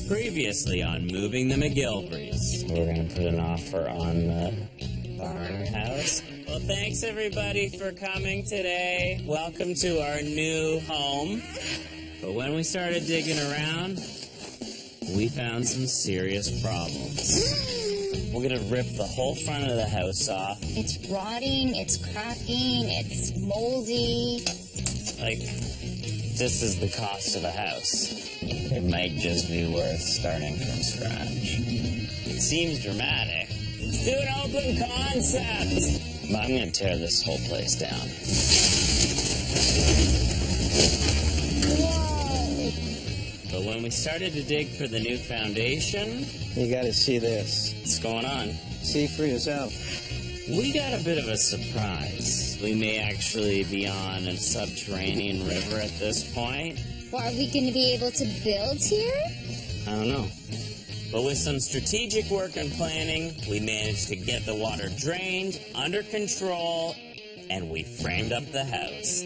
Previously on Moving the McGillivrays. We're going to put an offer on the barn house. Well, thanks everybody for coming today. Welcome to our new home. But when we started digging around, we found some serious problems. We're going to rip the whole front of the house off. It's rotting, it's cracking, it's moldy. Like, this is the cost of a house. It might just be worth starting from scratch. It seems dramatic. Let's do an open concept. But I'm going to tear this whole place down. Whoa! But when we started to dig for the new foundation... You gotta see this. What's going on? See for yourself. We got a bit of a surprise. We may actually be on a subterranean river at this point. Well, are we going to be able to build here? I don't know. But with some strategic work and planning, we managed to get the water drained, under control, and we framed up the house.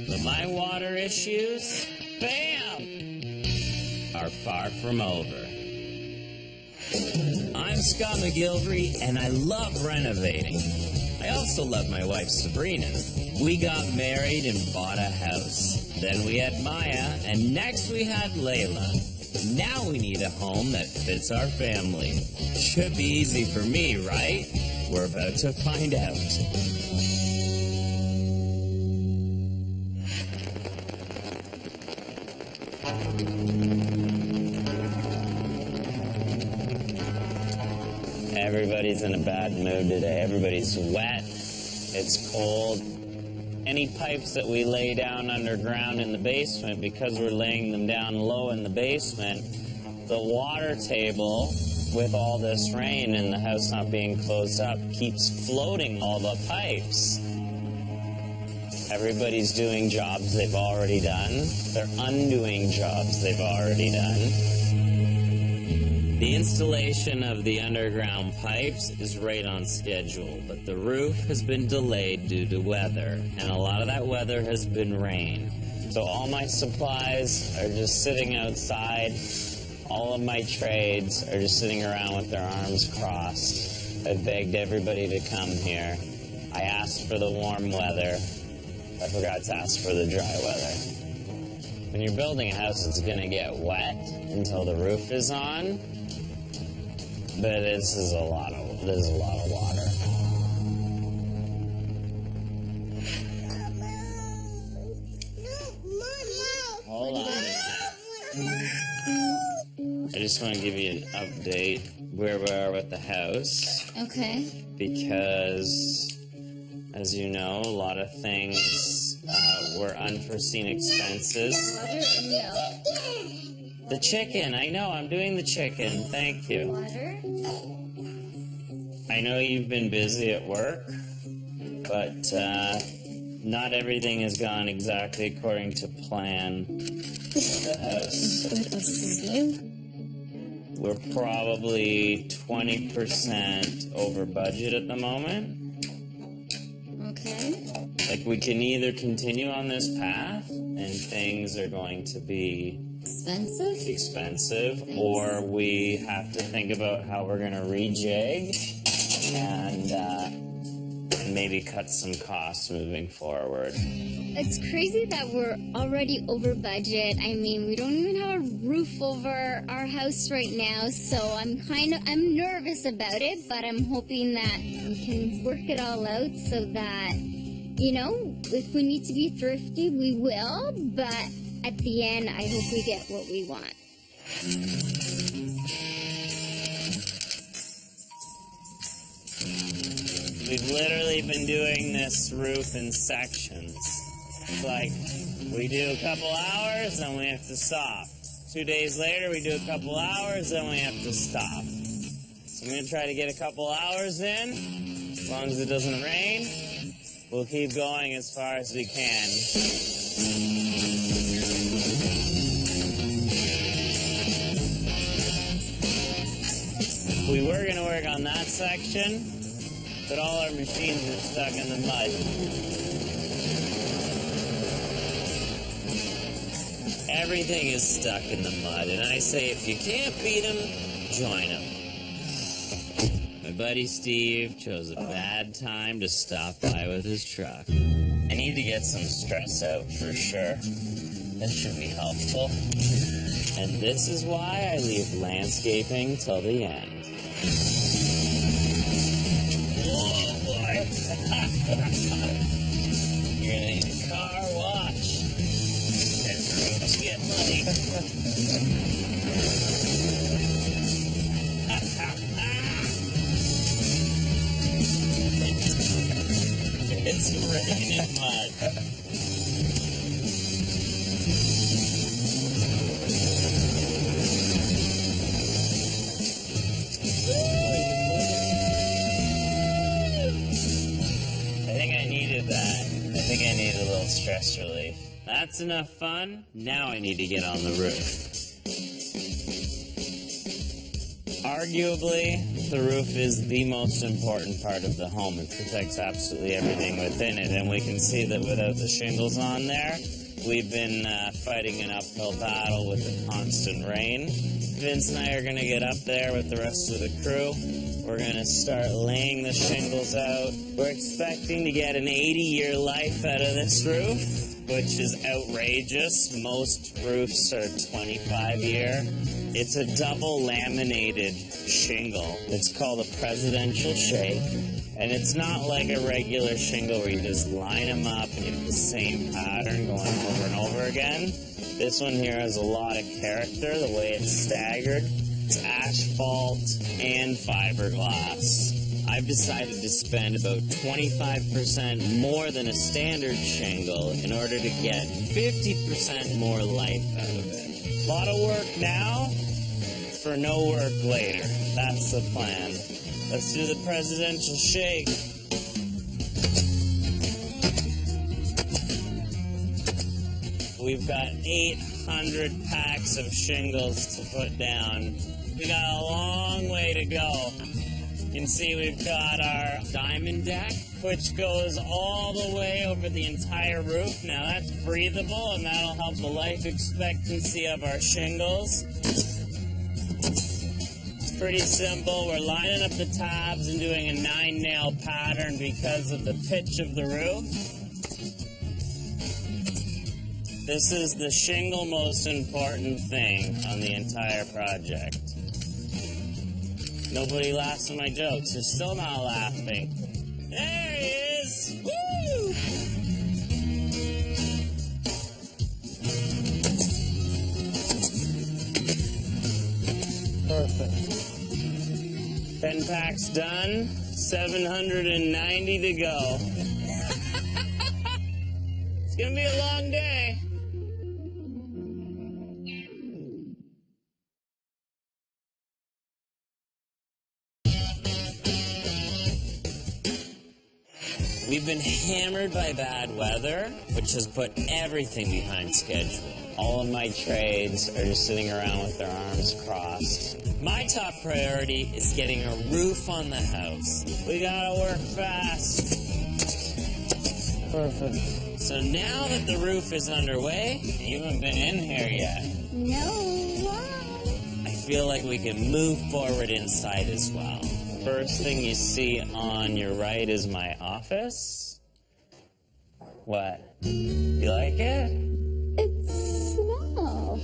But my water issues, bam, are far from over. I'm Scott McGillivray, and I love renovating. I also love my wife, Sabrina. We got married and bought a house. Then we had Maya, and next we had Layla. Now we need a home that fits our family. Should be easy for me, right? We're about to find out. Everybody's in a bad mood today. Everybody's wet. It's cold. Any pipes that we lay down underground in the basement, because we're laying them down low in the basement, the water table, with all this rain and the house not being closed up, keeps floating all the pipes. Everybody's doing jobs they've already done. They're undoing jobs they've already done. The installation of the underground pipes is right on schedule, but the roof has been delayed due to weather, and a lot of that weather has been rain. So all my supplies are just sitting outside. All of my trades are just sitting around with their arms crossed. I begged everybody to come here. I asked for the warm weather. I forgot to ask for the dry weather. When you're building a house, it's gonna get wet until the roof is on. But this is a lot of water. Hold on. I just want to give you an update where we are with the house. Okay. Because, as you know, a lot of things were unforeseen expenses. Water or milk? The chicken, I know, I'm doing the chicken. Thank you. Water? I know you've been busy at work, but not everything has gone exactly according to plan. The house. We're probably 20% over budget at the moment. Okay. Like, we can either continue on this path and things are going to be expensive, or we have to think about how we're going to rejig and maybe cut some costs moving forward. It's crazy that we're already over budget. I mean, we don't even have a roof over our house right now, so I'm nervous about it, but I'm hoping that we can work it all out so that, you know, if we need to be thrifty, we will, but at the end, I hope we get what we want. We've literally been doing this roof in sections. Like, we do a couple hours, then we have to stop. 2 days later, we do a couple hours, then we have to stop. So I'm going to try to get a couple hours in. As long as it doesn't rain, we'll keep going as far as we can. We were going to work on that section, but all our machines are stuck in the mud. everything is stuck in the mud, and I say if you can't beat them, join them. My buddy Steve chose a bad time to stop by with his truck. I need to get some stress out for sure. This should be helpful. And this is why I leave landscaping till the end. Whoa, boy. You're gonna need a car wash. And roots get muddy. It's raining mud. I think I needed that. I think I need a little stress relief. That's enough fun. Now I need to get on the roof. Arguably, the roof is the most important part of the home. It protects absolutely everything within it, and we can see that without the shingles on there, we've been fighting an uphill battle with the constant rain. Vince and I are going to get up there with the rest of the crew. We're going to start laying the shingles out. We're expecting to get an 80-year life out of this roof, which is outrageous. Most roofs are 25-year. It's a double laminated shingle. It's called a presidential shake. And it's not like a regular shingle where you just line them up and you have the same pattern going over and over again. This one here has a lot of character, the way it's staggered. It's asphalt and fiberglass. I've decided to spend about 25% more than a standard shingle in order to get 50% more life out of it. A lot of work now for no work later. That's the plan. Let's do the presidential shake. We've got 800 packs of shingles to put down. We got a long way to go. You can see we've got our diamond deck, which goes all the way over the entire roof. Now that's breathable, and that'll help the life expectancy of our shingles. It's pretty simple. We're lining up the tabs and doing a 9-nail pattern because of the pitch of the roof. This is the shingle most important thing on the entire project. Nobody laughs at my jokes. You're still not laughing. There he is! Woo! Perfect. 10 packs done, 790 to go. It's gonna be a long day. We've been hammered by bad weather, which has put everything behind schedule. All of my trades are just sitting around with their arms crossed. My top priority is getting a roof on the house. We gotta work fast. Perfect. So now that the roof is underway, you haven't been in here yet. No, why? I feel like we can move forward inside as well. First thing you see on your right is my office. What? You like it? It's small.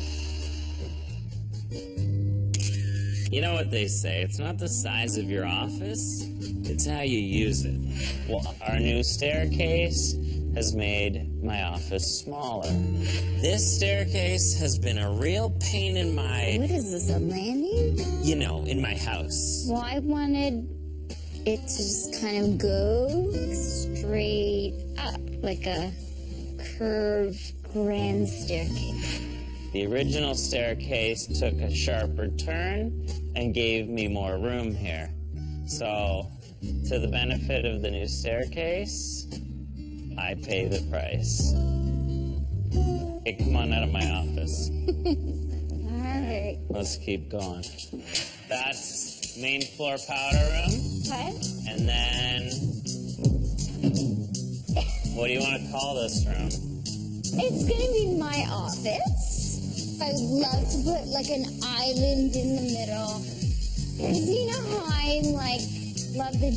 You know what they say, it's not the size of your office, it's how you use it. Well, our new staircase has made my office smaller. This staircase has been a real pain in my, What is this, a landing? you know, in my house. Well, I wanted it to just kind of go straight up, like a curved grand staircase. The original staircase took a sharper turn and gave me more room here. So, to the benefit of the new staircase, I pay the price. Hey, come on out of my office. All right. Let's keep going. That's main floor powder room. What? And then, what do you want to call this room? It's gonna be my office. I would love to put like an island in the middle. Because you know how I like love the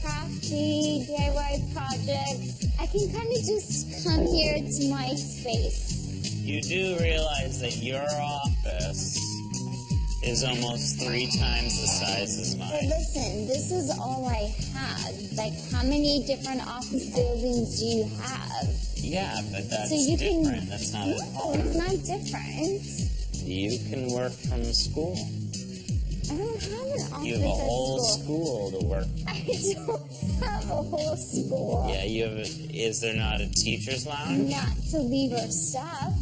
crafty DIY projects. I can kind of just come here to my space. You do realize that your office is almost 3 times the size as But mine. listen, this is all I have. Like, how many different office buildings do you have? Yeah, but that's So you can- different. That's not as No, hard. it's not different. You can work from school. I don't have an office You have a whole at school. school to work. I don't have a whole school. Yeah, you have. Is there not a teacher's lounge? Not to leave our stuff.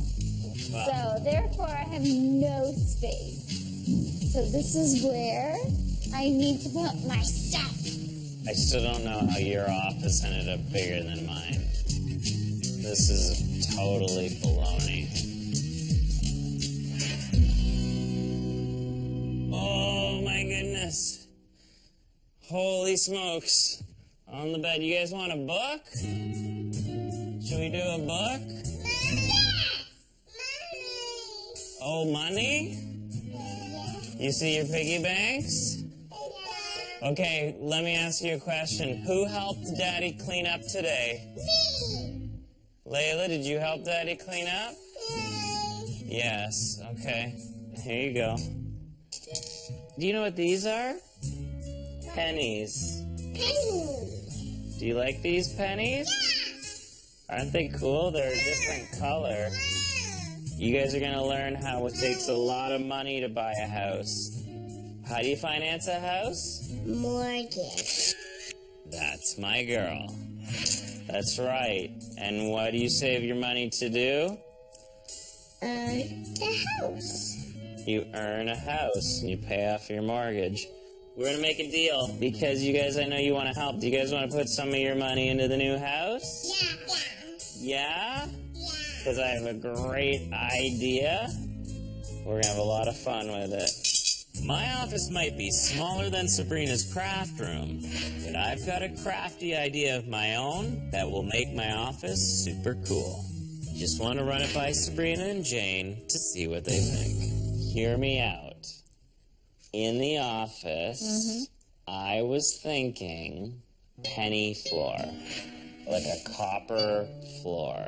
Wow. So therefore I have no space. So this is where I need to put my stuff. I still don't know how your office ended up bigger than mine. This is totally baloney. Oh my goodness. Holy smokes. On the bed. You guys want a book? Should we do a book? Oh, money? You see your piggy banks? Okay, let me ask you a question. Who helped Daddy clean up today? Layla, did you help Daddy clean up? Yes, okay. Here you go. Do you know what these are? Pennies. Do you like these pennies? Aren't they cool? They're a different color. You guys are gonna learn how it takes a lot of money to buy a house. How do you finance a house? Mortgage. That's my girl. That's right. And what do you save your money to do? The house. You earn a house and you pay off your mortgage. We're gonna make a deal because you guys, I know you want to help. Do you guys want to put some of your money into the new house? Yeah? Because I have a great idea. We're gonna have a lot of fun with it. My office might be smaller than Sabrina's craft room, but I've got a crafty idea of my own that will make my office super cool. Just want to run it by Sabrina and Jane to see what they think. Hear me out. In the office, I was thinking penny floor, like a copper floor.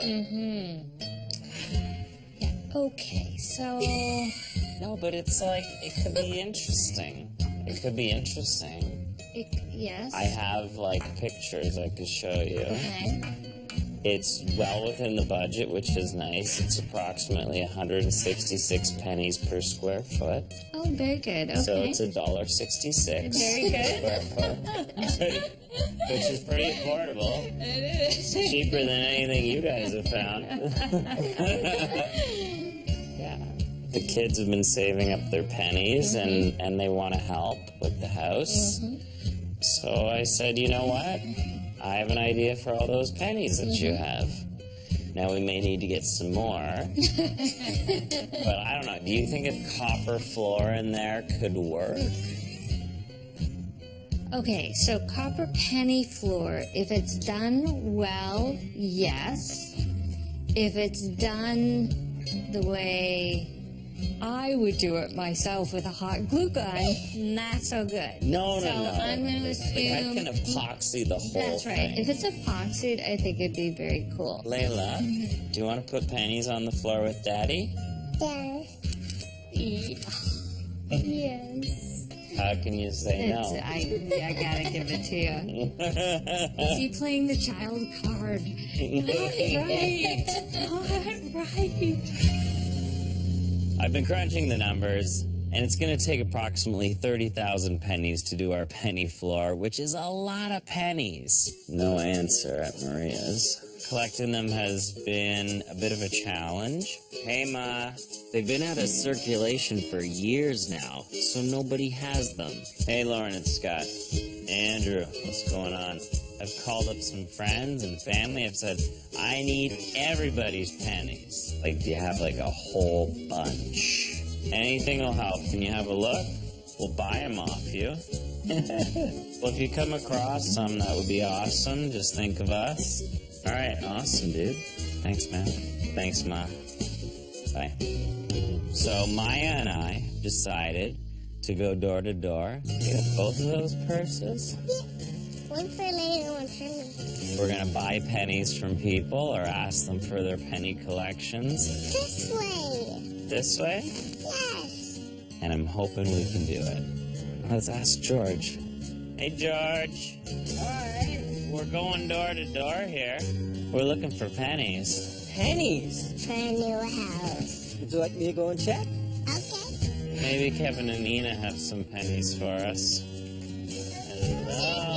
Okay, so No, but it's like, it could be interesting. It could be interesting. yes. I have like pictures I could show you. Okay. It's well within the budget, which is nice. It's approximately 166 pennies per square foot. Oh, very good. Okay. So it's $1.66 Very good. square foot, which is pretty affordable. It is. Cheaper than anything you guys have found. Yeah. The kids have been saving up their pennies and they want to help with the house. So I said, you know what? I have an idea for all those pennies that you have. Now we may need to get some more. But I don't know. Do you think a copper floor in there could work? Okay, so copper penny floor, if it's done well, yes. If it's done the way I would do it myself with a hot glue gun, not so good. No. So I'm going to I assume can epoxy the whole that's right. thing. If it's epoxied, I think it'd be very cool. Layla, do you want to put pennies on the floor with Daddy? Yes. How can you say no? I gotta give it to you. Is he playing the child card? Not right. I've been crunching the numbers, and it's going to take approximately 30,000 pennies to do our penny floor, which is a lot of pennies. No answer at Maria's. Collecting them has been a bit of a challenge. Hey, Ma. They've been out of circulation for years now, so nobody has them. Hey, Lauren and Scott. Andrew, what's going on? I've called up some friends and family. I've said, I need everybody's pennies. Like, do you have like a whole bunch? Anything will help. Can you have a look? We'll buy them off you. Well, if you come across some, that would be awesome. Just think of us. All right, awesome, dude. Thanks, man. Thanks, Ma. Bye. So Maya and I decided to go door to door, get both of those purses. Yeah. One for Lena, one for me. We're gonna buy pennies from people or ask them for their penny collections. This way. This way? Yes. And I'm hoping we can do it. Let's ask George. Hey, George. Alright. We're going door to door here. We're looking for pennies. Pennies. For a new house. Would you like me to go and check? Okay. Maybe Kevin and Nina have some pennies for us. Hello.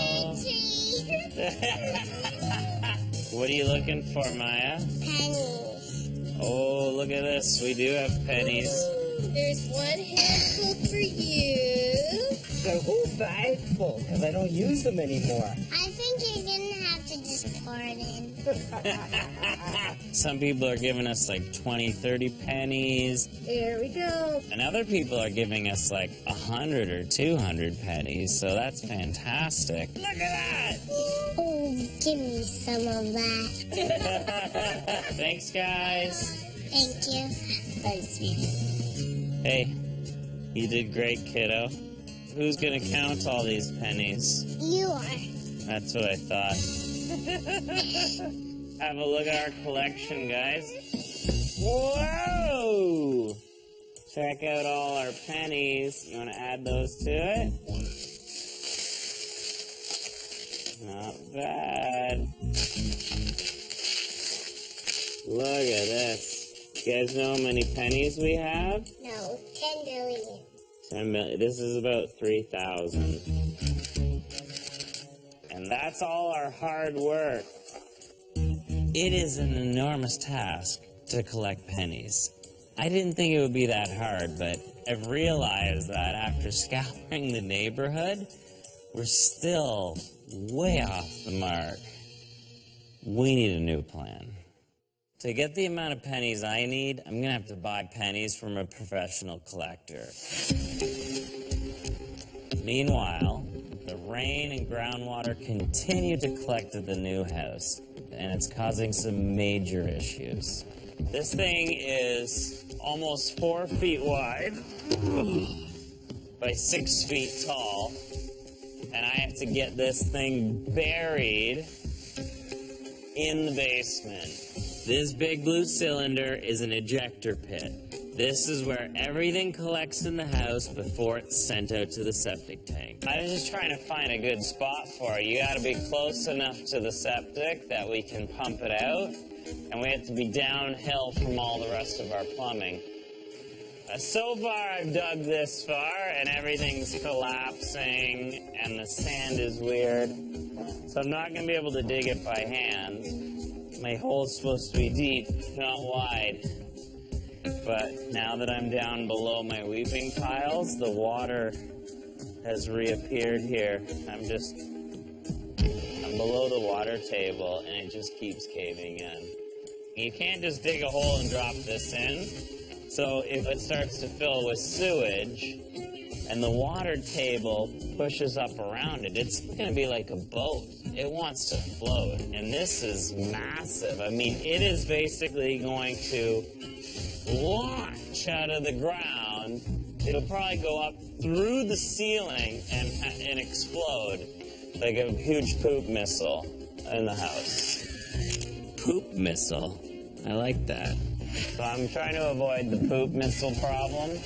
What are you looking for, Maya? Pennies. Oh, look at this. We do have pennies. There's one handful for you. The whole bag full, because I don't use them anymore. I think you're gonna have to just pour it in. Some people are giving us like 20, 30 pennies. There we go. And other people are giving us like 100 or 200 pennies. So that's fantastic. Look at that! Oh, give me some of that. Thanks, guys. Thank you. Bye, sweetie. Hey, you did great, kiddo. Who's gonna count all these pennies? You are. That's what I thought. Have a look at our collection, guys. Whoa! Check out all our pennies. You want to add those to it? Not bad. Look at this. You guys know how many pennies we have? No, 10 billion. 10 million. This is about 3,000. And that's all our hard work. It is an enormous task to collect pennies. I didn't think it would be that hard, but I've realized that after scouring the neighborhood, we're still way off the mark. We need a new plan. To get the amount of pennies I need, I'm gonna have to buy pennies from a professional collector. Meanwhile, the rain and groundwater continue to collect at the new house, and it's causing some major issues. This thing is almost 4 feet wide by 6 feet tall, and I have to get this thing buried in the basement. This big blue cylinder is an ejector pit. This is where everything collects in the house before it's sent out to the septic tank. I was just trying to find a good spot for it. You gotta be close enough to the septic that we can pump it out, and we have to be downhill from all the rest of our plumbing. So far I've dug this far and everything's collapsing and the sand is weird. So I'm not gonna be able to dig it by hand. My hole's supposed to be deep, not wide. But now that I'm down below my weeping piles, the water has reappeared here. I'm below the water table and it just keeps caving in. You can't just dig a hole and drop this in. So if it starts to fill with sewage and the water table pushes up around it, it's going to be like a boat. It wants to float. And this is massive. I mean, it is basically going to launch out of the ground. It'll probably go up through the ceiling and explode like a huge poop missile in the house. Poop missile. I like that. So I'm trying to avoid the poop missile problem.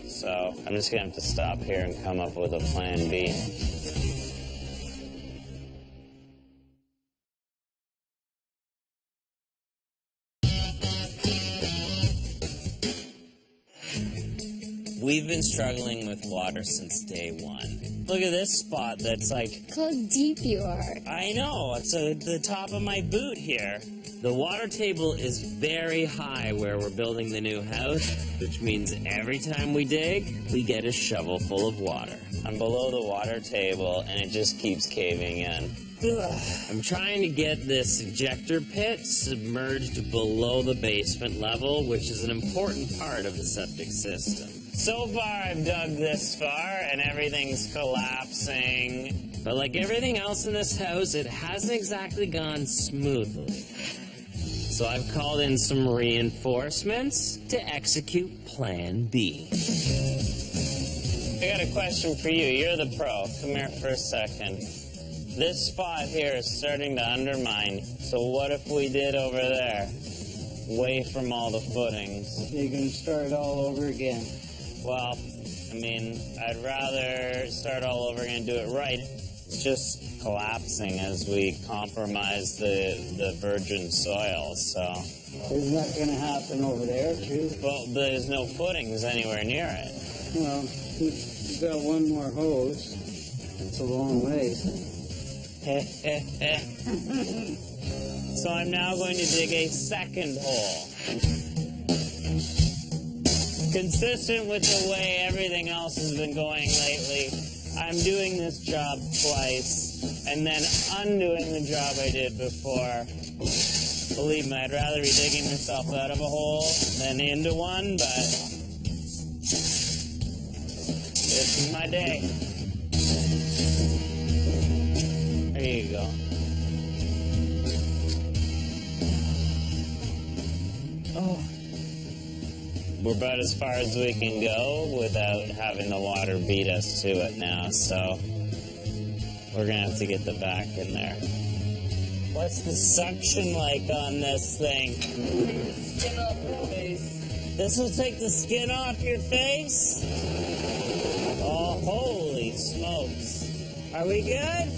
So I'm just going to have to stop here and come up with a plan B. We've been struggling with water since day one. Look at this spot that's like... Look how deep you are. I know, it's at the top of my boot here. The water table is very high where we're building the new house, which means every time we dig, we get a shovel full of water. I'm below the water table and it just keeps caving in. I'm trying to get this ejector pit submerged below the basement level, which is an important part of the septic system. So far, I've dug this far, and everything's collapsing. But like everything else in this house, it hasn't exactly gone smoothly. So I've called in some reinforcements to execute Plan B. I got a question for you. You're the pro. Come here for a second. This spot here is starting to undermine. So what if we did over there? Away from all the footings. You're going to start all over again. Well, I mean, I'd rather start all over again and do it right. It's just collapsing as we compromise the virgin soil, so... Isn't that going to happen over there, too? Well, there's no footings anywhere near it. Well, you've got one more hose. It's a long ways. So I'm now going to dig a second hole. Consistent with the way everything else has been going lately, I'm doing this job twice and then undoing the job I did before. Believe me, I'd rather be digging myself out of a hole than into one, but this is my day. There you go. Oh. We're about as far as we can go without having the water beat us to it now, so we're gonna have to get the back in there. What's the suction like on this thing? Skin off your face. This will take the skin off your face? Oh, holy smokes. Are we good?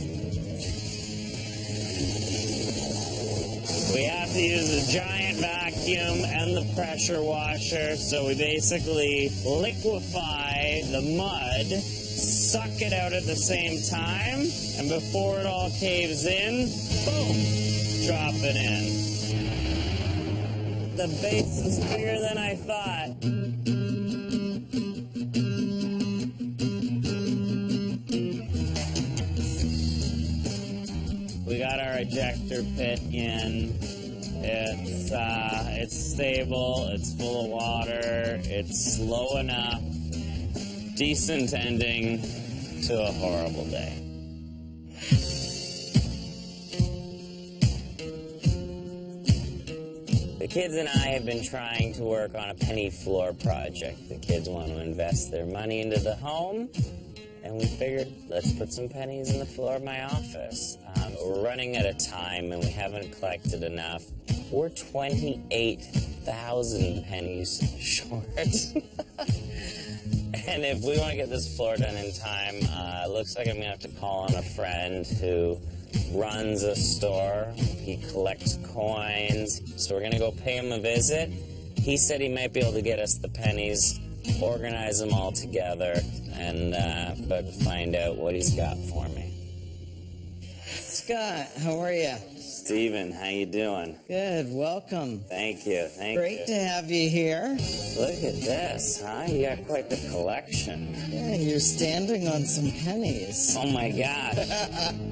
We have to use a giant vacuum and the pressure washer, so we basically liquefy the mud, suck it out at the same time, and before it all caves in, boom, drop it in. The base is bigger than I thought. We got our ejector pit in. It's stable, it's full of water, it's slow enough. Decent ending to a horrible day. The kids and I have been trying to work on a penny floor project. The kids want to invest their money into the home, and we figured, let's put some pennies in the floor of my office. We're running out of time, and we haven't collected enough. We're 28,000 pennies short. And if we want to get this floor done in time, it looks like I'm going to have to call on a friend who runs a store. He collects coins. So we're going to go pay him a visit. He said he might be able to get us the pennies, organize them all together, and but find out what he's got for me. Scott, how are you? Steven, how you doing? Good, welcome. Thank you, thank you. Great to have you here. Look at this, huh? You got quite the collection. Yeah, you're standing on some pennies. Oh my God.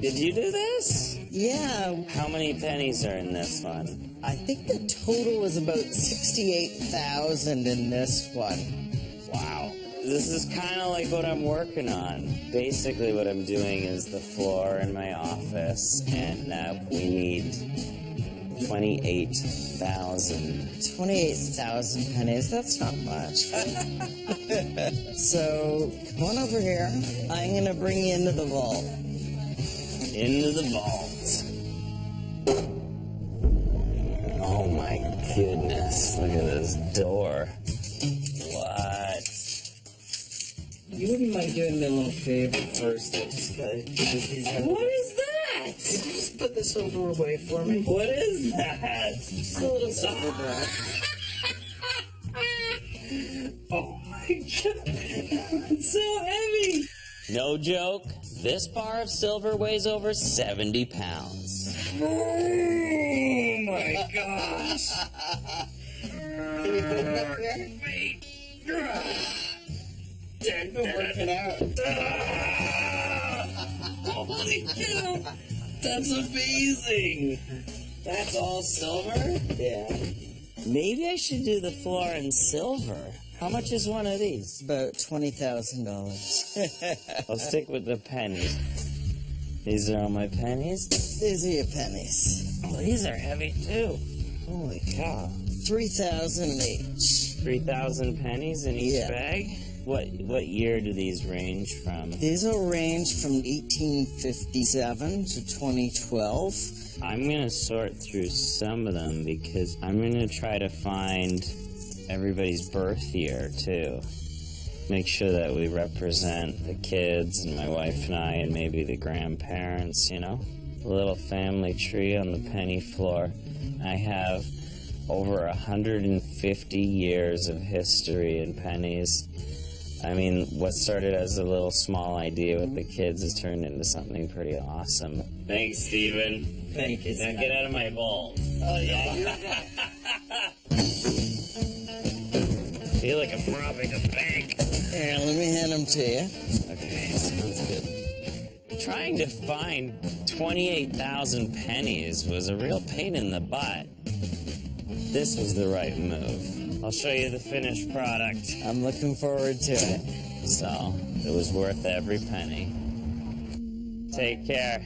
Did you do this? Yeah. How many pennies are in this one? I think the total is about 68,000 in this one. Wow. This is kind of like what I'm working on. Basically what I'm doing is the floor in my office, and we need 28,000. 28,000 pennies, that's not much. So, come on over here. I'm going to bring you into the vault. Into the vault. Oh my goodness, look at this door. What? You wouldn't mind doing me a little favor first? What is that? Just put the silver away for me. What is that? Just a little silver bar. Oh my God, it's so heavy. No joke, this bar of silver weighs over 70 pounds. Oh my gosh. Can you put it up there? Wait. I've been working out. Holy cow, that's amazing. That's all silver? Yeah. Maybe I should do the floor in silver. How much is one of these? About $20,000. I'll stick with the pennies. These are all my pennies? These are your pennies. Oh, these are heavy too. Holy cow. 3,000 each. 3,000 pennies in each Yeah. bag? What year do these range from? These will range from 1857 to 2012. I'm gonna sort through some of them because I'm gonna try to find everybody's birth year too. Make sure that we represent the kids and my wife and I and maybe the grandparents, you know? A little family tree on the penny floor. I have over 150 years of history in pennies. I mean, what started as a little small idea with the kids has turned into something pretty awesome. Thanks, Steven. Thank you. Now get out of my bowl. Oh, yeah. I feel like I'm robbing a bank. Here, let me hand them to you. Okay, sounds good. Trying to find 28,000 pennies was a real pain in the butt. This was the right move. I'll show you the finished product. I'm looking forward to it. So, it was worth every penny. Take care.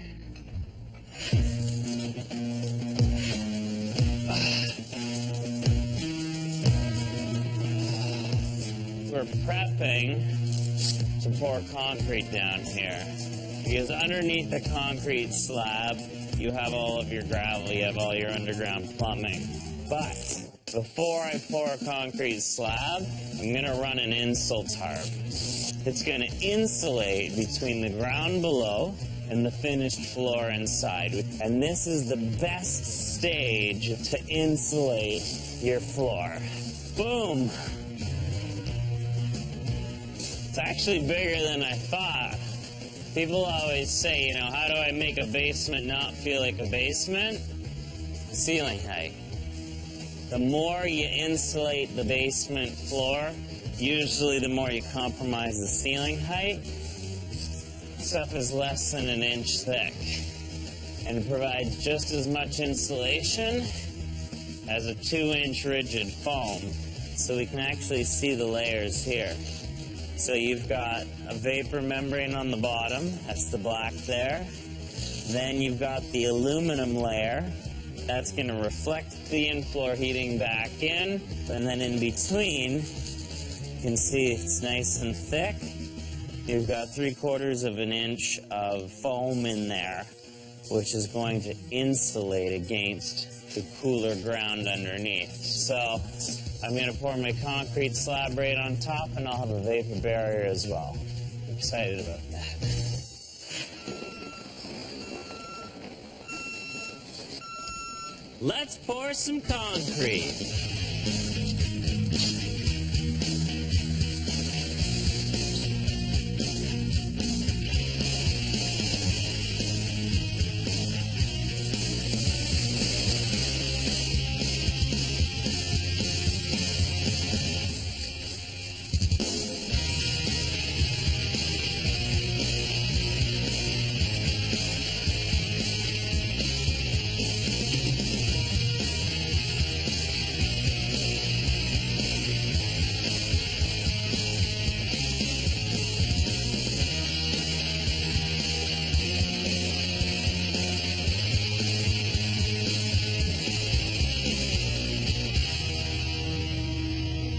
We're prepping to pour concrete down here. Because underneath the concrete slab, you have all of your gravel, you have all your underground plumbing. But before I pour a concrete slab, I'm gonna run an insul tarp. It's gonna insulate between the ground below and the finished floor inside. And this is the best stage to insulate your floor. Boom! It's actually bigger than I thought. People always say, you know, how do I make a basement not feel like a basement? Ceiling height. The more you insulate the basement floor, usually the more you compromise the ceiling height. Stuff is less than an inch thick and it provides just as much insulation as a 2-inch rigid foam, so we can actually see the layers here. So you've got a vapor membrane on the bottom, that's the black there. Then you've got the aluminum layer, that's going to reflect the in-floor heating back in. And then in between, you can see it's nice and thick. You've got 3/4 of an inch of foam in there, which is going to insulate against the cooler ground underneath. So I'm going to pour my concrete slab right on top, and I'll have a vapor barrier as well. I'm excited about that. Let's pour some concrete.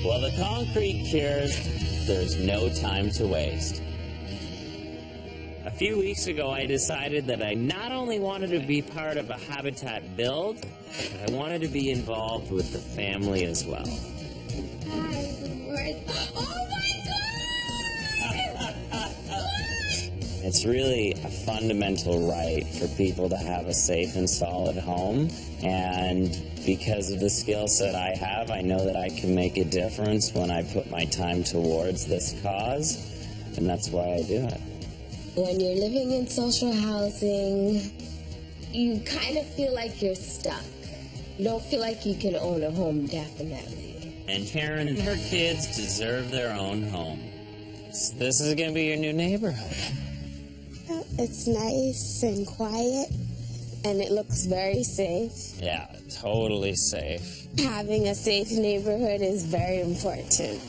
While the concrete cures, there's no time to waste. A few weeks ago, I decided that I not only wanted to be part of a habitat build, but I wanted to be involved with the family as well. Oh my God! It's really a fundamental right for people to have a safe and solid home, and because of the skill set I have, I know that I can make a difference when I put my time towards this cause, and that's why I do it. When you're living in social housing, you kind of feel like you're stuck. You don't feel like you can own a home, definitely. And Karen and her kids deserve their own home. This is going to be your new neighborhood. It's nice and quiet, and it looks very safe. Yeah, totally safe. Having a safe neighborhood is very important.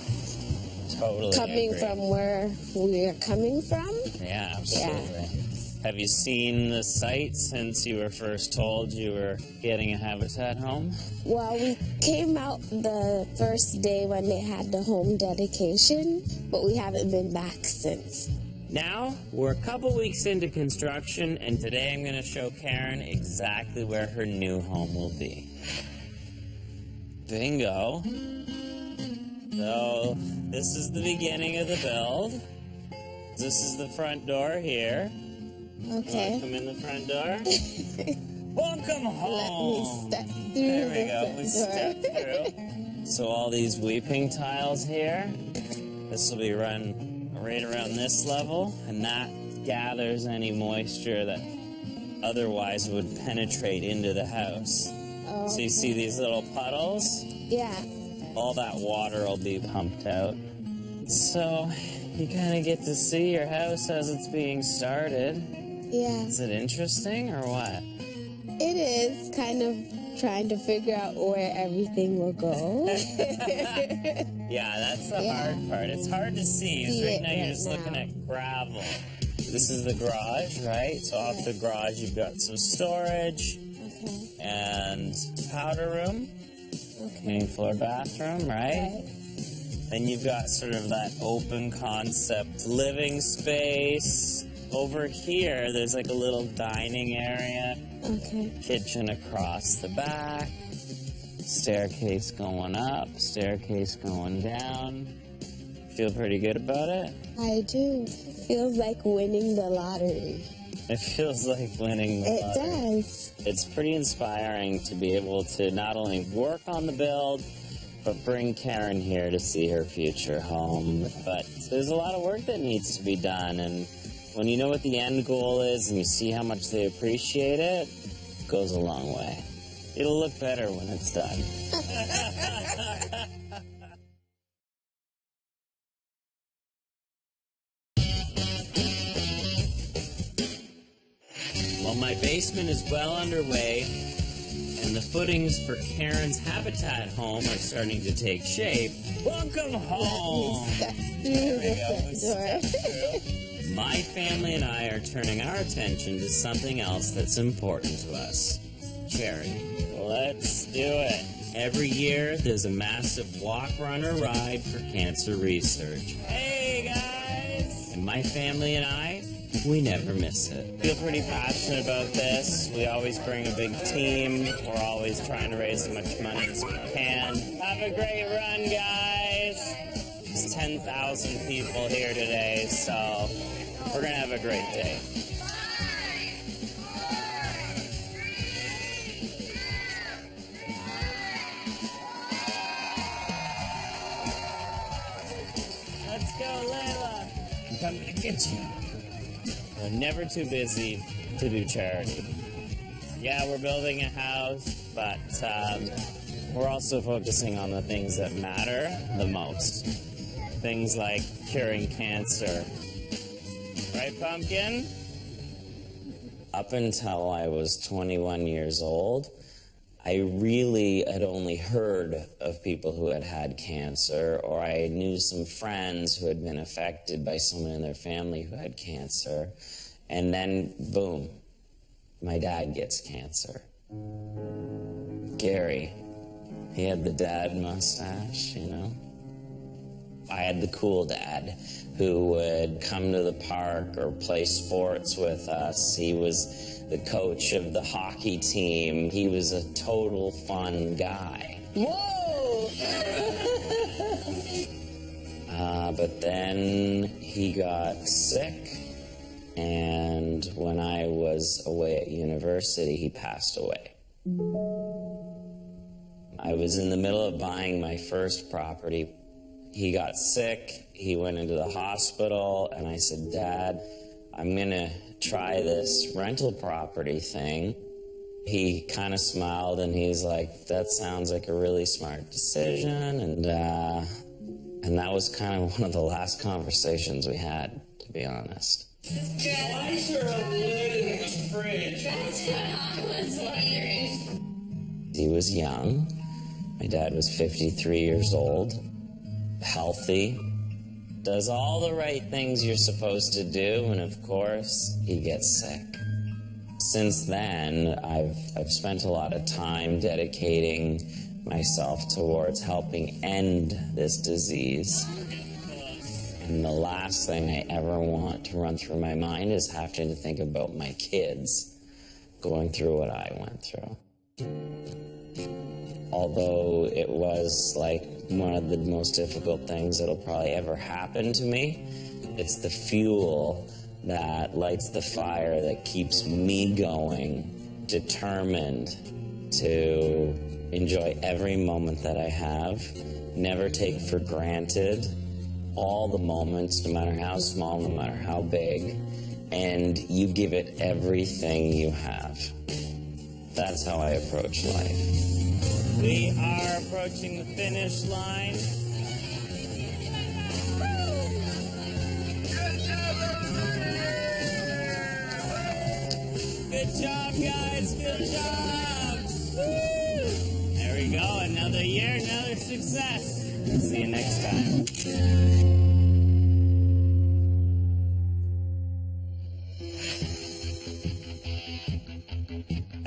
Totally Coming agree. from where we're coming from. Yeah, absolutely. Yeah. Have you seen the site since you were first told you were getting a Habitat home? Well, we came out the first day when they had the home dedication, but we haven't been back since. Now, we're a couple weeks into construction, and today I'm going to show Karen exactly where her new home will be. Bingo. So, this is the beginning of the build. This is the front door here. Okay. Come in the front door. Welcome home. Let me step through There we the go. front We door. step through. So all these weeping tiles here, this will be run right around this level, and that gathers any moisture that otherwise would penetrate into the house. Oh, So you see these little puddles? yeah. All that water will be pumped out. So you kind of get to see your house as it's being started. Yeah. Is it interesting or what? It is kind of trying to figure out where everything will go. Yeah, that's the hard part. It's hard to see. 'Cause See right it now you're right just now. looking at gravel. This is the garage, right? So off the garage you've got some storage Okay. and powder room, Okay. main floor bathroom, right? Right. Then you've got sort of that open concept living space. Over here, there's like a little dining area, Okay. kitchen across the back, staircase going up, staircase going down. Feel pretty good about it? I do. Feels like winning the lottery. It feels like winning the It lottery. does. It's pretty inspiring to be able to not only work on the build, but bring Karen here to see her future home. But there's a lot of work that needs to be done, and when you know what the end goal is and you see how much they appreciate it, it goes a long way. It'll look better when it's done. Well, my basement is well underway, and the footings for Karen's Habitat home are starting to take shape. Welcome home! Step through There we the go. front We door. step through. My family and I are turning our attention to something else that's important to us. Charity. Let's do it. Every year, there's a massive walk, run, or ride for cancer research. Hey, guys! And my family and I, we never miss it. Feel pretty passionate about this. We always bring a big team. We're always trying to raise as much money as we can. Have a great run, guys! There's 10,000 people here today, so we're gonna have a great day. Let's go, Layla! I'm coming to get you. We're never too busy to do charity. Yeah, we're building a house, but we're also focusing on the things that matter the most. Things like curing cancer. Right, Pumpkin? Up until I was 21 years old, I really had only heard of people who had had cancer, or I knew some friends who had been affected by someone in their family who had cancer. And then, boom, my dad gets cancer. Gary, he had the dad mustache, you know? I had the cool dad who would come to the park or play sports with us. He was the coach of the hockey team. He was a total fun guy. Whoa! But then he got sick, and when I was away at university, he passed away. I was in the middle of buying my first property. He got sick, he went into the hospital, and I said, Dad, I'm gonna try this rental property thing. He kind of smiled and he's like, that sounds like a really smart decision. And that was kind of one of the last conversations we had, to be honest. Why is there a lid in the fridge? That's what I was wondering. He was young. My dad was 53 years old, healthy, does all the right things you're supposed to do, and of course, he gets sick. Since then, I've spent a lot of time dedicating myself towards helping end this disease. And the last thing I ever want to run through my mind is having to think about my kids going through what I went through. Although it was like one of the most difficult things that'll probably ever happen to me, it's the fuel that lights the fire that keeps me going, determined to enjoy every moment that I have, never take for granted all the moments, no matter how small, no matter how big, and you give it everything you have. That's how I approach life. We are approaching the finish line. Good job, guys. Good job. Woo! There we go. Another year, another success. See you next time.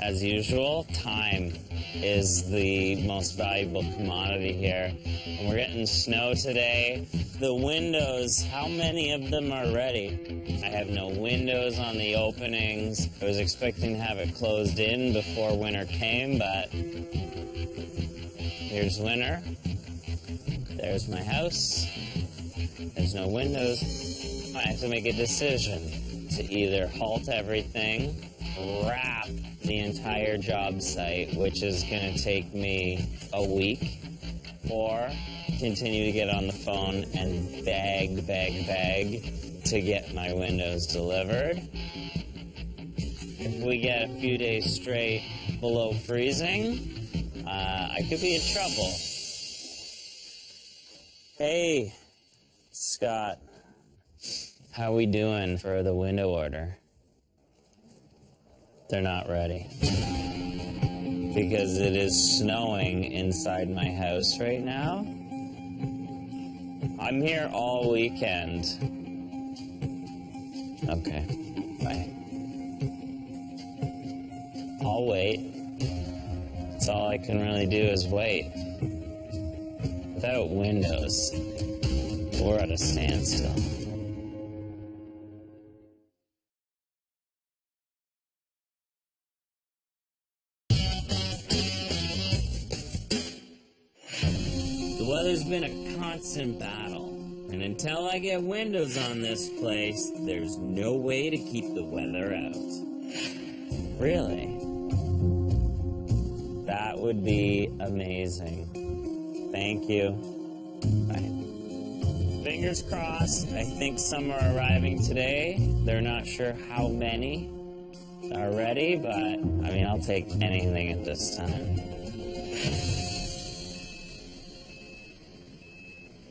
As usual, time is the most valuable commodity here. And we're getting snow today. The windows, how many of them are ready? I have no windows on the openings. I was expecting to have it closed in before winter came, but here's winter. There's my house. There's no windows. I have to make a decision to either halt everything, wrap the entire job site, which is going to take me a week, or continue to get on the phone and beg to get my windows delivered. If we get a few days straight below freezing, I could be in trouble. Hey, Scott, how we doing for the window order? They're not ready. Because it is snowing inside my house right now. I'm here all weekend. Okay, bye. I'll wait. That's all I can really do is wait. Without windows, we're at a standstill. The weather's been a constant battle, and until I get windows on this place, there's no way to keep the weather out. Really? That would be amazing. Thank you. Bye. Fingers crossed. I think some are arriving today. They're not sure how many are ready, but I mean, I'll take anything at this time.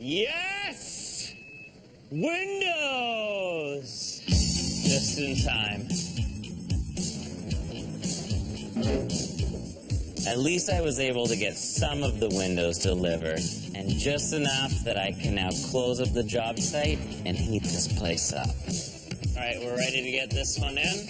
Yes! Windows! Just in time. At least I was able to get some of the windows delivered, and just enough that I can now close up the job site and heat this place up. All right, we're ready to get this one in.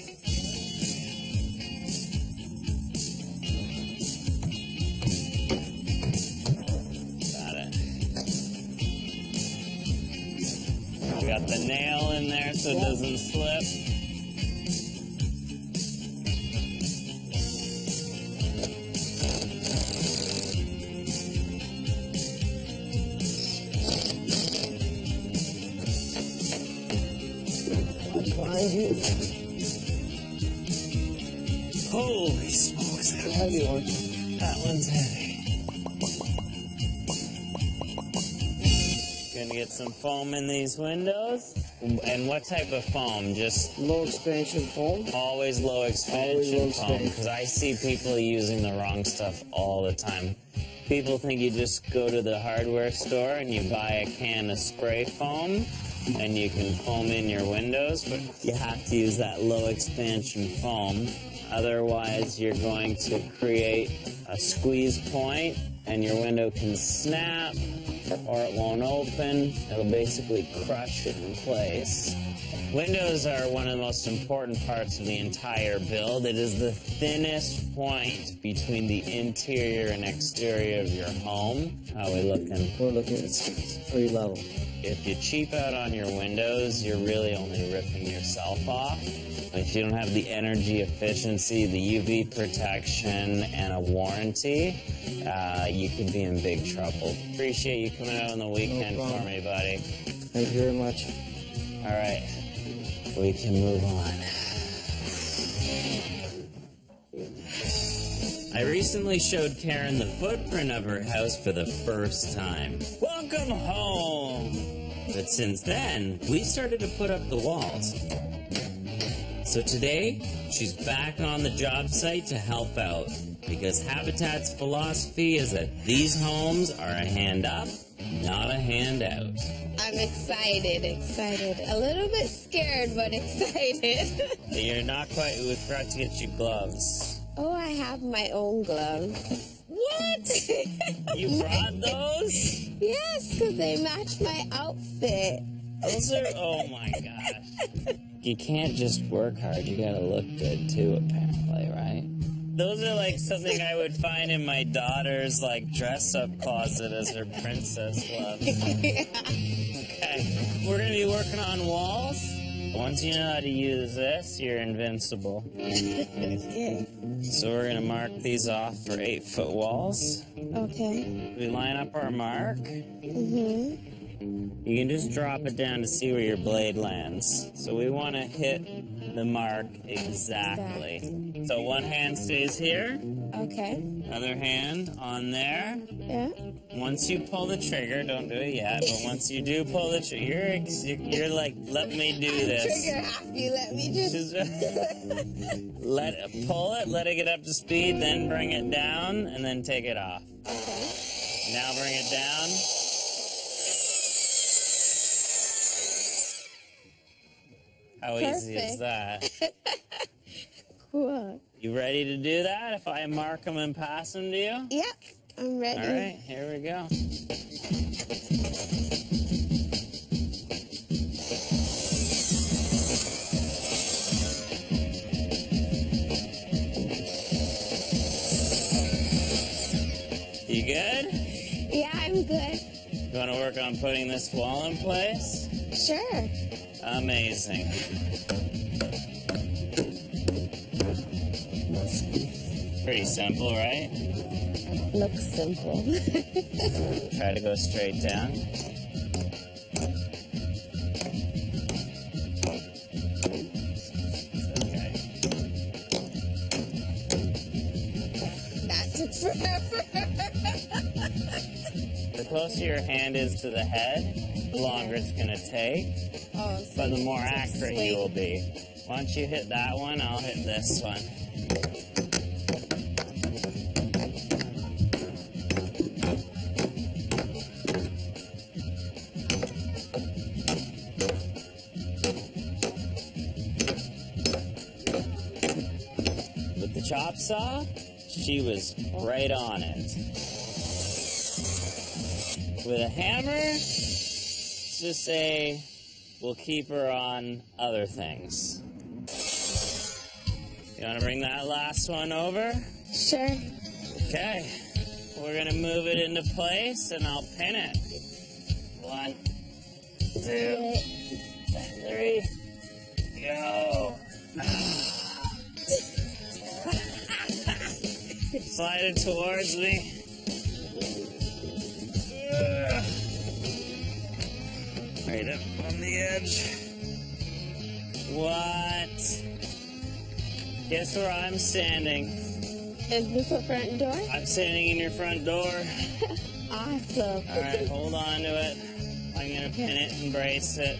Got the nail in there so it doesn't slip. Watch behind you. Holy smokes, Heavy one. that one's heavy. Gonna get some foam in these windows. And what type of foam? Just Low expansion foam. always low expansion Always low foam. expansion. Because I see people using the wrong stuff all the time. People think you just go to the hardware store and you buy a can of spray foam and you can foam in your windows, but you have to use that low expansion foam. Otherwise, you're going to create a squeeze point and your window can snap or it won't open. It'll basically crush it in place. Windows are one of the most important parts of the entire build. It is the thinnest point between the interior and exterior of your home. How are we looking? We're looking at it's pretty level. If you cheap out on your windows, you're really only ripping yourself off. If you don't have the energy efficiency, the UV protection, and a warranty, you could be in big trouble. Appreciate you coming out on the weekend for me, buddy. Thank you very much. All right, we can move on. I recently showed Karen the footprint of her house for the first time. Welcome home! But since then, we started to put up the walls. So today, she's back on the job site to help out, because Habitat's philosophy is that these homes are a hand up, not a hand out. I'm excited. A little bit scared, but excited. You're not quite, we forgot to get you gloves. Oh, I have my own gloves. What? You brought those? Yes, because they match my outfit. Those are, oh my gosh. You can't just work hard, you gotta look good too, apparently, right? Those are like something I would find in my daughter's like dress-up closet as her princess gloves. Yeah. Okay, we're gonna be working on walls. Once you know how to use this, you're invincible. Okay. So we're gonna mark these off for 8-foot walls. Okay. We line up our mark. Mm-hmm. You can just drop it down to see where your blade lands. So we want to hit the mark exactly. So one hand stays here, Okay. other hand on there. Yeah. Once you pull the trigger, don't do it yet, but once you do pull the trigger, you're like, let me do this. Trigger happy. Let me just. Pull it, let it get up to speed, then bring it down, and then take it off. Okay. Now bring it down. How easy is that? Cool. You ready to do that if I mark them and pass them to you? Yep. I'm ready. All right, here we go. You good? Yeah, I'm good. You want to work on putting this wall in place? Sure. Amazing. Pretty simple, right? Looks simple. Try to go straight down. Okay. That took forever. The closer your hand is to the head, the longer it's going to take, Oh, so but the more accurate you will be. Once you hit that one, I'll hit this one. With the chop saw, she was right on it. With a hammer, let's just say we'll keep her on other things. You want to bring that last one over? Sure. Okay. We're going to move it into place and I'll pin it. 1, 2, 3, go. Slide it towards me. Right up on the edge. What? Guess where I'm standing? Is this the front door? I'm standing in your front door. Awesome. Alright, hold on to it. I'm gonna pin it and brace it.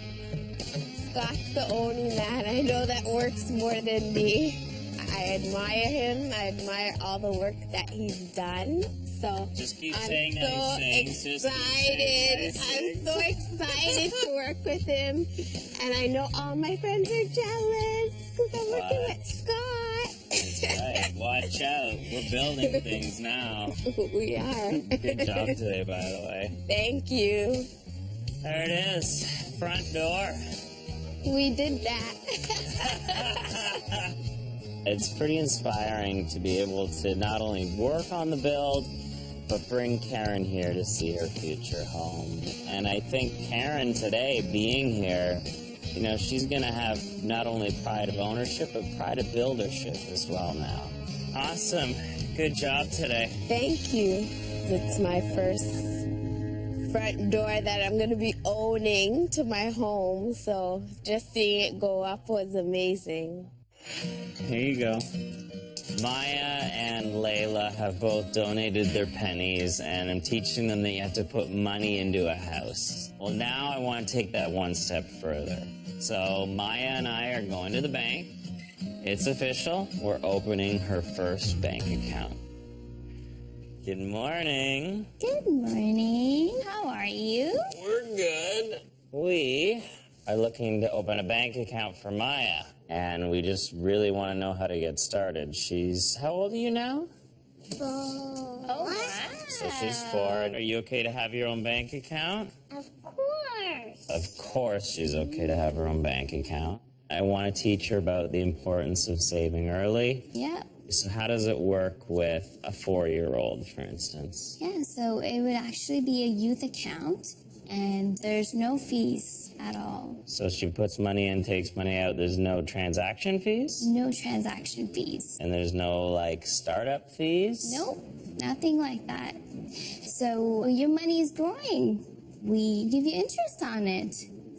Scott's the only man I know that works more than me. I admire him. I admire all the work that he's done. So Just keep I'm saying so nice things. Just keep saying excited. nice I'm things. so excited to work with him. And I know all my friends are jealous because I'm working What? with Scott. Right, watch out. We're building things now. We are. Good job today, by the way. Thank you. There it is. Front door. We did that. It's pretty inspiring to be able to not only work on the build, but bring Karen here to see her future home. And I think Karen today being here, you know, she's going to have not only pride of ownership, but pride of buildership as well now. Awesome. Good job today. Thank you. It's my first front door that I'm going to be owning to my home. So just seeing it go up was amazing. Here you go. Maya and Layla have both donated their pennies, and I'm teaching them that you have to put money into a house. Well, now I want to take that one step further. So Maya and I are going to the bank. It's official. We're opening her first bank account. Good morning. Good morning. How are you? We're good. We are looking to open a bank account for Maya, and we just really want to know how to get started. She's, how old are you now? 4. Oh, wow. So she's 4. Are you okay to have your own bank account? Of course. Of course she's okay to have her own bank account. I want to teach her about the importance of saving early. Yep. So how does it work with a 4-year-old, for instance? Yeah, so it would actually be a youth account, and there's no fees at all. So she puts money in, takes money out. There's no transaction fees? No transaction fees. And there's no, like, startup fees? Nope, nothing like that. So your money is growing. We give you interest on it.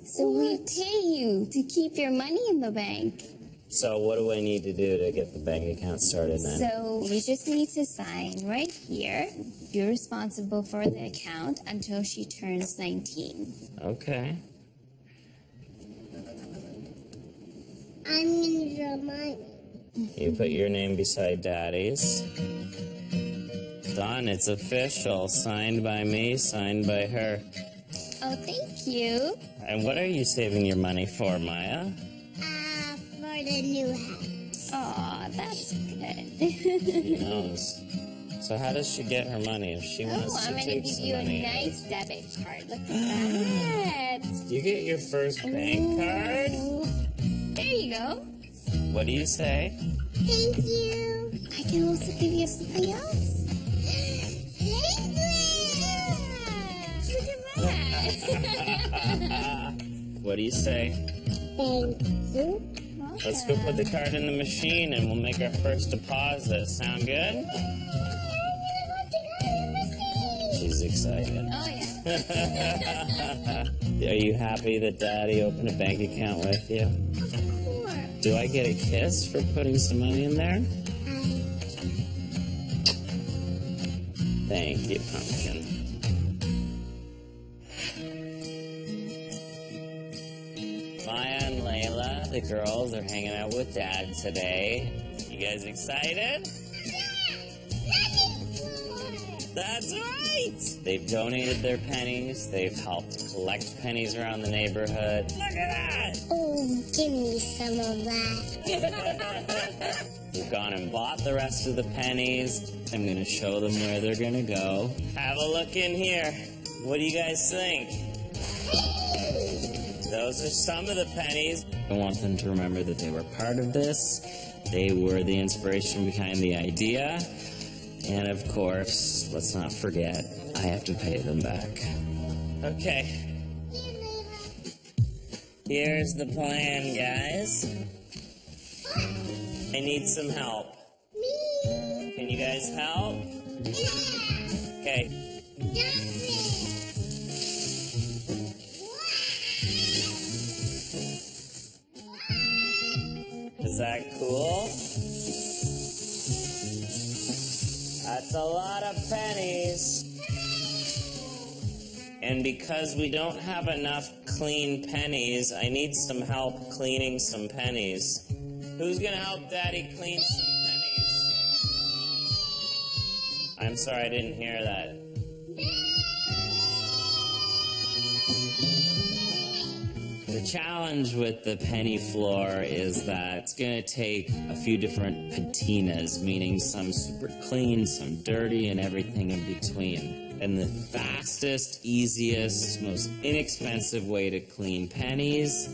So we pay you to keep your money in the bank. So what do I need to do to get the bank account started then? So you just need to sign right here. You're responsible for the account until she turns 19. Okay. I'm in the money. You put your name beside Daddy's. Done. It's official. Signed by me, signed by her. Oh, thank you. And what are you saving your money for, Maya? For the new house. Aw, that's good. She knows. So how does she get her money if she wants Oh, to I'm gonna take give some you a money out? nice debit card. Look at that. You get your first bank card? There you go. What do you say? Thank you. I can also give you something else. Look at that. What do you say? Thank you. Let's go put the card in the machine and we'll make our first deposit. Sound good? She's excited. Oh, yeah. Are you happy that Daddy opened a bank account with you? Of course. Do I get a kiss for putting some money in there? Thank you, Pumpkin. Maya and Layla, the girls, are hanging out with Dad today. You guys excited? That's right! They've donated their pennies. They've helped collect pennies around the neighborhood. Look at that! Oh, give me some of that. We've gone and bought the rest of the pennies. I'm going to show them where they're going to go. Have a look in here. What do you guys think? Those are some of the pennies. I want them to remember that they were part of this. They were the inspiration behind the idea. And of course, let's not forget, I have to pay them back. Okay. Here's the plan, guys. I need some help. Can you guys help? Okay. Is that cool? That's a lot of pennies. And because we don't have enough clean pennies, I need some help cleaning some pennies. Who's gonna help Daddy clean some pennies? I'm sorry, I didn't hear that. Good challenge with the penny floor is that it's going to take a few different patinas, meaning some super clean, some dirty, and everything in between. And the fastest, easiest, most inexpensive way to clean pennies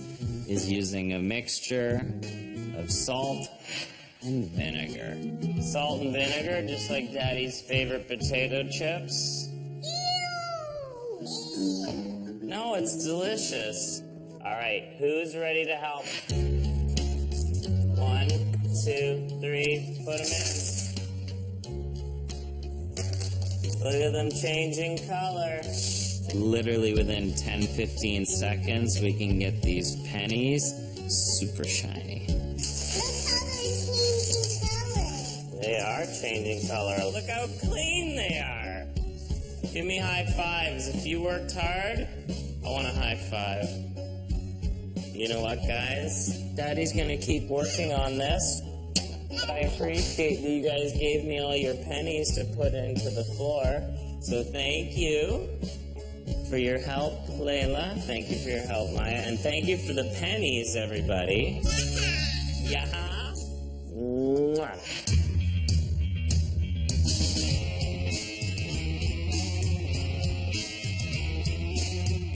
is using a mixture of salt and vinegar. Salt and vinegar, just like Daddy's favorite potato chips. No, it's delicious. All right, who's ready to help? 1, 2, 3, put them in. Look at them changing color. Literally within 10-15 seconds, we can get these pennies super shiny. They are changing color. Look how clean they are. Give me high fives. If you worked hard, I want a high five. You know what, guys? Daddy's gonna keep working on this. But I appreciate that you guys gave me all your pennies to put into the floor. So thank you for your help, Layla. Thank you for your help, Maya. And thank you for the pennies, everybody. Yeah. Mwah.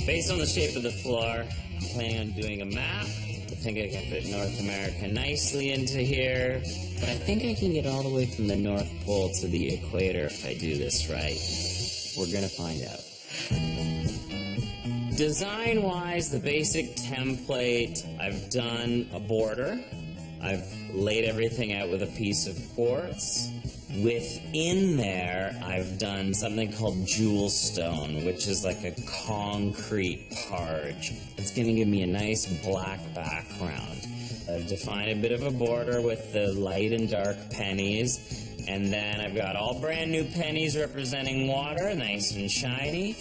Based on the shape of the floor, I'm planning on doing a map. I think I can fit North America nicely into here, but I think I can get all the way from the North Pole to the equator if I do this right. We're gonna find out. Design-wise, the basic template, I've done a border. I've laid everything out with a piece of quartz. Within there, I've done something called jewel stone, which is like a concrete parge. It's going to give me a nice black background. I've defined a bit of a border with the light and dark pennies, and then I've got all brand new pennies representing water, nice and shiny.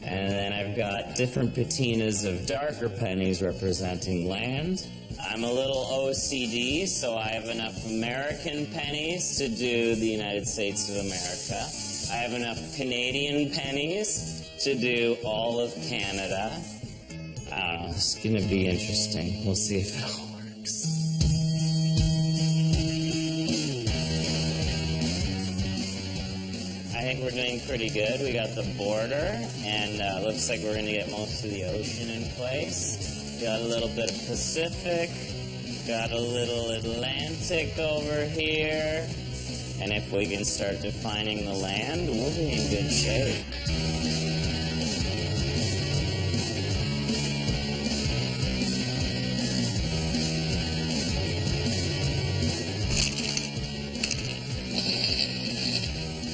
And then I've got different patinas of darker pennies representing land. I'm a little OCD, so I have enough American pennies to do the United States of America. I have enough Canadian pennies to do all of Canada. I don't know, it's gonna be interesting. We'll see if it all works. I think we're doing pretty good. We got the border, and looks like we're gonna get most of the ocean in place. Got a little bit of Pacific, got a little Atlantic over here, and if we can start defining the land, we'll be in good shape.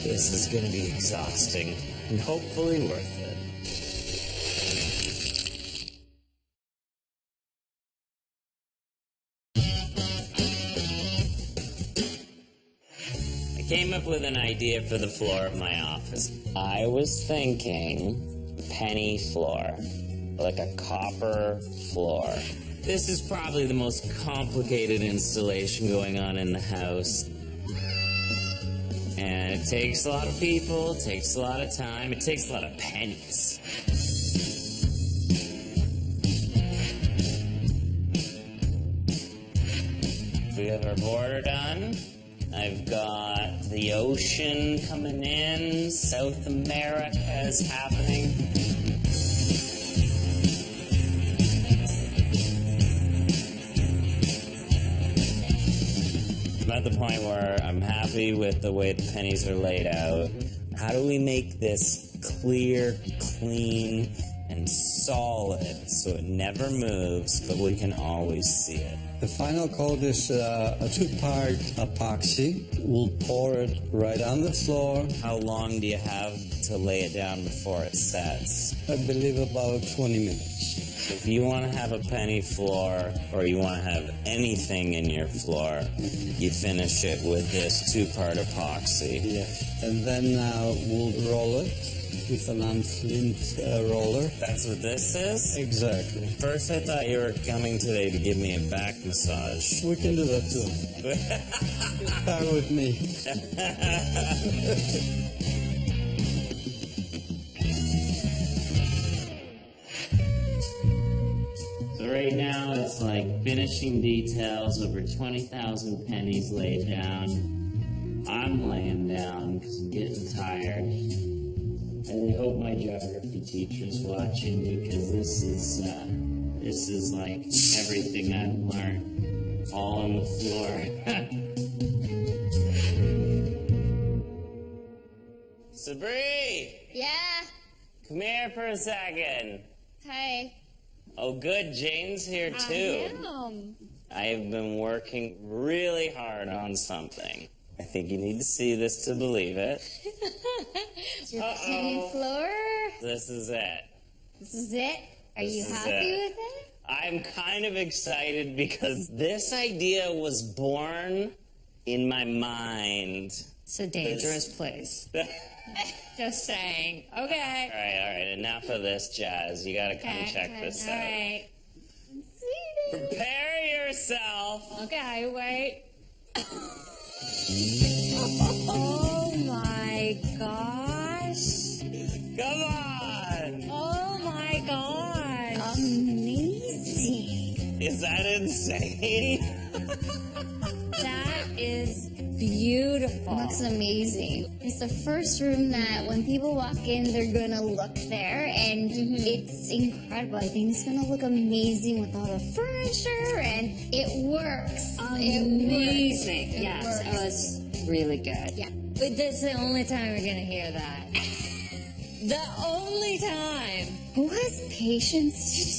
This is going to be exhausting, and hopefully worth it. I came up with an idea for the floor of my office. I was thinking penny floor, like a copper floor. This is probably the most complicated installation going on in the house. And it takes a lot of people, it takes a lot of time, it takes a lot of pennies. We have our border done. I've got the ocean coming in, South America is happening. I'm at the point where I'm happy with the way the pennies are laid out. How do we make this clear, clean, and solid so it never moves, but we can always see it? The final coat is a 2-part epoxy. We'll pour it right on the floor. How long do you have to lay it down before it sets? I believe about 20 minutes. If you want to have a penny floor, or you want to have anything in your floor, you finish it with this 2-part epoxy. Yes. And then we'll roll it with an unflint roller. That's what this is? Exactly. First I thought you were coming today to give me a back massage. We can do that too. Start with me. So right now it's like finishing details, over 20,000 pennies laid down. I'm laying down because I'm getting tired. And I hope my geography teacher's watching because this is like everything I've learned all on the floor. Sabri! Yeah. Come here for a second. Hi. Oh, good. Jane's here too. I have been working really hard on something. I think you need to see this to believe it. Your penny floor. This is it. This is it. Are you This is happy it. with it? I'm kind of excited because this idea was born in my mind. It's a dangerous place. Just saying. Okay. All right. Enough of this jazz. You gotta come check this All out. right. Prepare yourself. Okay, wait. Oh my gosh. Come on. Oh my gosh. Amazing. Is that insane? That is beautiful. Looks amazing. It's the first room that when people walk in, they're gonna look there, and it's incredible. I think it's gonna look amazing with all the furniture, and it works. Amazing. It Yes, works. it was really good. Yeah. But that's the only time we're gonna hear that. The only time. Who has patience to do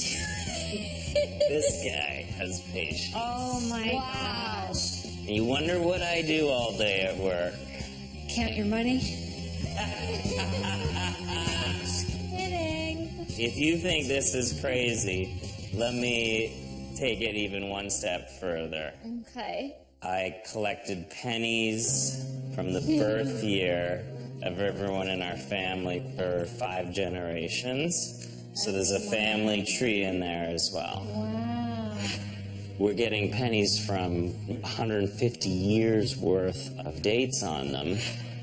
This guy has patience. Oh my gosh. You wonder what I do all day at work. Count your money? Kidding. If you think this is crazy, let me take it even one step further. Okay. I collected pennies from the birth year of everyone in our family for 5 generations. So there's a family tree in there as well. Wow. We're getting pennies from 150 years worth of dates on them.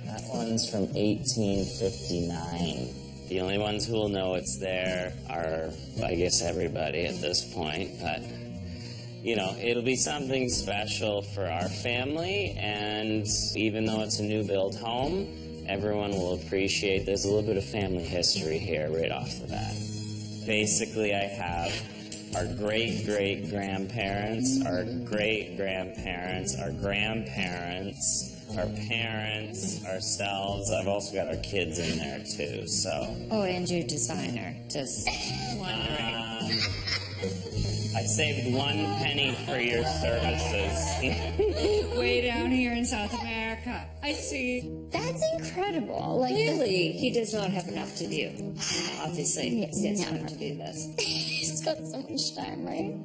That one's from 1859. The only ones who will know it's there are, I guess, everybody at this point. But, you know, it'll be something special for our family. And even though it's a new build home, everyone will appreciate there's a little bit of family history here right off the bat. Basically, I have our great-great-grandparents, our great-grandparents, our grandparents, our parents, ourselves. I've also got our kids in there, too, so. Oh, and your designer. Just wondering. I saved 1 penny for your services. Way down here in South America. I see. That's incredible. Like Clearly, he does not have enough to do. Obviously, he has time Never. to do this. he's got so much time, right?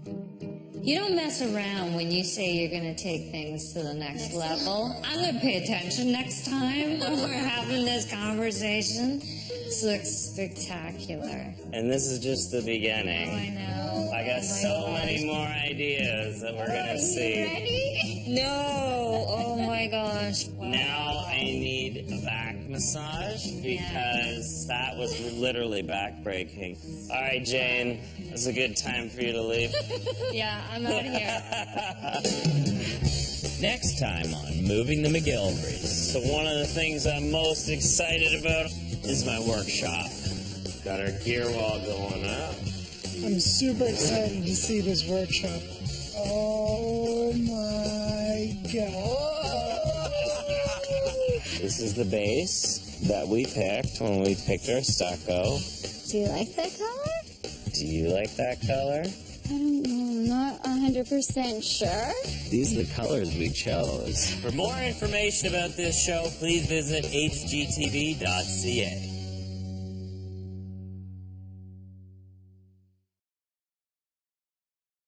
You don't mess around when you say you're going to take things to the next level. I'm going to pay attention next time when we're having this conversation. This looks spectacular. And this is just the I beginning. know. I got so many more ideas that we're gonna see. Ready? No! Oh my gosh. Wow. Now I need a back massage because that was literally back-breaking. All right, Jane, it's a good time for you to leave. Yeah, I'm out of here. Next time on Moving the McGillivrays. So one of the things I'm most excited about is my workshop. Got our gear wall going up. I'm super excited to see this workshop. Oh my god. This is the base that we picked when we picked our stucco. Do you like that color? Do you like that color? I don't know. I'm not 100% sure. These are the colors we chose. For more information about this show, please visit hgtv.ca.